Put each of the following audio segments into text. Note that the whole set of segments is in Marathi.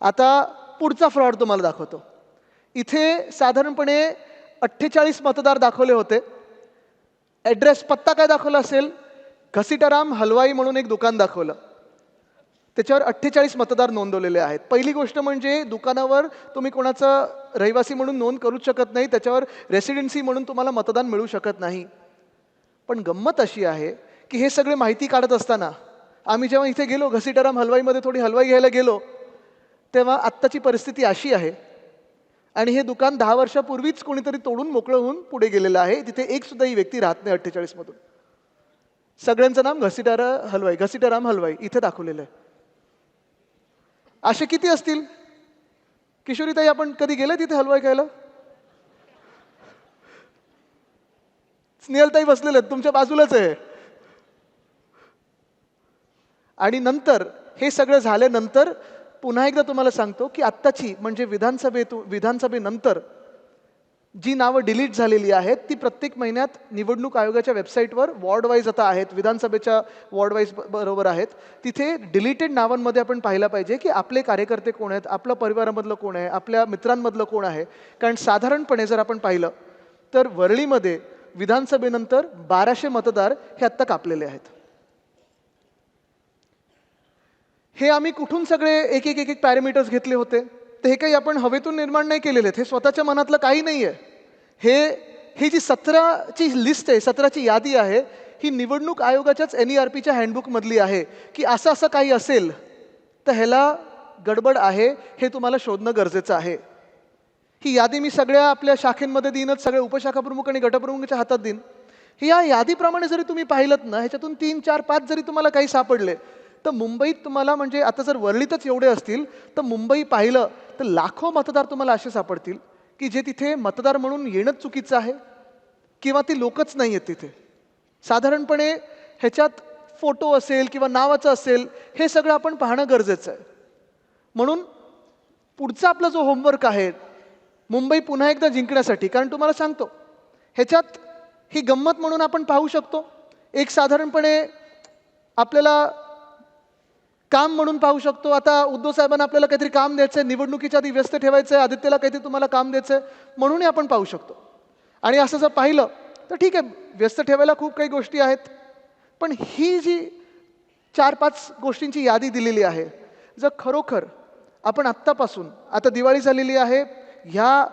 आता पुढचा फ्रॉड तुम्हाला दाखवतो. इथे साधारणपणे 48 मतदार दाखवले होते. ॲड्रेस पत्ता काय दाखवला असेल? घसीटाराम हलवाई म्हणून एक दुकान दाखवलं. त्याच्यावर 48 मतदार नोंदवलेले आहेत. पहिली गोष्ट म्हणजे दुकानावर तुम्ही कोणाचं रहिवासी म्हणून नोंद करूच शकत नाही, त्याच्यावर रेसिडेन्सी म्हणून तुम्हाला मतदान मिळू शकत नाही. पण गंमत अशी आहे की हे सगळे माहिती काढत असताना आम्ही जेव्हा इथे गेलो घसीटाराम हलवाईमध्ये थोडी हलवाई घ्यायला गेलो, तेव्हा आत्ताची परिस्थिती अशी आहे आणि हे दुकान 10 वर्षापूर्वीच कोणीतरी तोडून मोकळं होऊन पुढे गेलेलं आहे. तिथे एक सुद्धा ही व्यक्ती राहत नाही 48 मधून. सगळ्यांचं नाम घसीटाराम हलवाई इथे दाखवलेलं आहे. असे किती असतील? किशोरीताई, आपण कधी गेले तिथे हलवाई खायला? स्नेहलताई बसलेले आहेत, तुमच्या बाजूलाच आहे. आणि नंतर हे सगळं झाल्यानंतर पुन्हा एकदा तुम्हाला सांगतो की आत्ताची म्हणजे विधानसभेनंतर जी नावं डिलीट झालेली आहेत ती प्रत्येक महिन्यात निवडणूक आयोगाच्या वेबसाईटवर वॉर्ड वाईज आता आहेत, विधानसभेच्या वॉर्ड वाईज बरोबर आहेत. तिथे डिलीटेड नावांमध्ये आपण पाहिलं पाहिजे की आपले कार्यकर्ते कोण आहेत, आपल्या परिवारामधलं कोण आहे, आपल्या मित्रांमधलं कोण आहे. कारण साधारणपणे जर आपण पाहिलं तर वरळीमध्ये विधानसभेनंतर 1200 मतदार हे आत्ता कापलेले आहेत. हे आम्ही कुठून सगळे एक एक पॅरामीटर्स घेतले होते? तर हे काही आपण हवेतून निर्माण नाही केलेले आहेत, हे स्वतःच्या मनातलं काही नाही आहे. ही जी 17ची लिस्ट आहे, 17ची यादी आहे, ही निवडणूक आयोगाच्याच NERPच्या हँडबुकमधली आहे की असं असं काही असेल तर ह्याला गडबड आहे, हे तुम्हाला शोधणं गरजेचं आहे. ही यादी मी सगळ्या आपल्या शाखेंमध्ये देईनच, सगळ्या उपशाखा प्रमुख आणि गटप्रमुखांच्या हातात देईन. या यादीप्रमाणे जरी तुम्ही पाहिलत ना, ह्याच्यातून 3, 4, 5 जरी तुम्हाला काही सापडले तर मुंबईत तुम्हाला म्हणजे आता जर वरळीतच एवढे असतील तर मुंबई पाहिलं तर लाखो मतदार तुम्हाला असे सापडतील की जे तिथे मतदार म्हणून येणंच चुकीचं आहे किंवा ती लोकच नाही आहेत तिथे. साधारणपणे ह्याच्यात फोटो असेल किंवा नावाचं असेल, हे सगळं आपण पाहणं गरजेचं आहे. म्हणून पुढचा आपला जो होमवर्क आहे मुंबई पुन्हा एकदा जिंकण्यासाठी, कारण तुम्हाला सांगतो ह्याच्यात ही गंमत म्हणून आपण पाहू शकतो. एक साधारणपणे आपल्याला काम म्हणून पाहू शकतो. आता उद्धव साहेबांना आपल्याला काहीतरी काम द्यायचं आहे, निवडणुकीच्या आधी व्यस्त ठेवायचं आहे, आदित्यला काहीतरी तुम्हाला काम द्यायचं आहे म्हणूनही आपण पाहू शकतो. आणि असं जर पाहिलं तर ठीक आहे, व्यस्त ठेवायला खूप काही गोष्टी आहेत, पण ही जी 4-5 गोष्टींची यादी दिलेली आहे, जर खरोखर आपण आत्तापासून, आता दिवाळी झालेली आहे, ह्या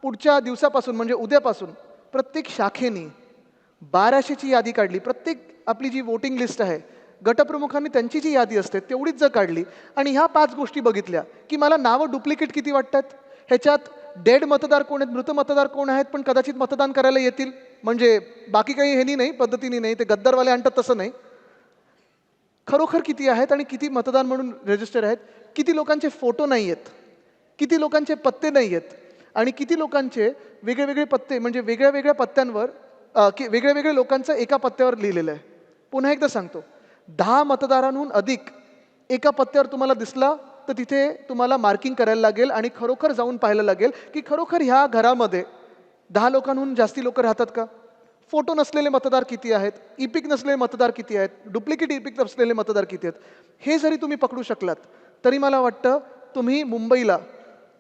पुढच्या दिवसापासून म्हणजे उद्यापासून प्रत्येक शाखेने 1200ची यादी काढली. प्रत्येक आपली जी वोटिंग लिस्ट आहे, गटप्रमुखांनी त्यांची जी यादी असते तेवढीच जर काढली आणि ह्या 5 गोष्टी बघितल्या की मला नावं डुप्लिकेट किती वाटतात, ह्याच्यात डेड मतदार कोण आहेत, मृत मतदार कोण आहेत, पण कदाचित मतदान करायला येतील, म्हणजे बाकी काही ह्यानी नाही, पद्धतीने नाही, ते गद्दारवाले आणतात तसं नाही. खरोखर किती आहेत आणि किती मतदान म्हणून रजिस्टर आहेत, किती लोकांचे फोटो नाही आहेत, किती लोकांचे पत्ते नाही आहेत आणि किती लोकांचे वेगळे पत्ते म्हणजे वेगळ्या पत्त्यांवर वेगळ्या लोकांचं एका पत्त्यावर लिहिलेलं आहे. पुन्हा एकदा सांगतो, 10 मतदारांहून अधिक एका पत्त्यावर तुम्हाला दिसला तर तिथे तुम्हाला मार्किंग करायला लागेल आणि खरोखर जाऊन पाहायला लागेल की खरोखर ह्या घरामध्ये 10 लोकांहून जास्ती लोक राहतात का, फोटो नसलेले मतदार किती आहेत, इपिक नसलेले मतदार किती आहेत, डुप्लिकेट इपिक नसलेले मतदार किती आहेत. हे जरी तुम्ही पकडू शकलात तरी मला वाटतं तुम्ही मुंबईला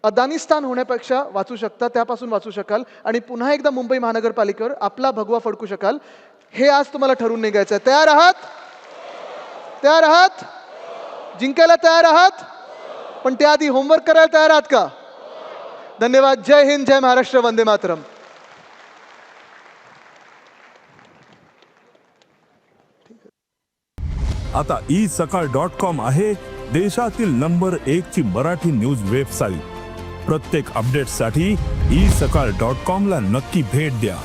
अदानिस्तान होण्यापेक्षा वाचू शकता, त्यापासून वाचू शकाल आणि पुन्हा एकदा मुंबई महानगरपालिकेवर आपला भगवा फडकू शकाल. हे आज तुम्हाला ठरवून निघायचं आहे. तयार आहात? तयार आहात? जिंकायला तयार आहात? पण त्याआधी होमवर्क करायला तयार आहात का? धन्यवाद. जय हिंद, जय महाराष्ट्र, वंदे मातरम. आता isakal.com आहे देशातील नंबर 1 ची मराठी न्यूज वेबसाईट. प्रत्येक अपडेटसाठी isakal.com ला नक्की भेट द्या.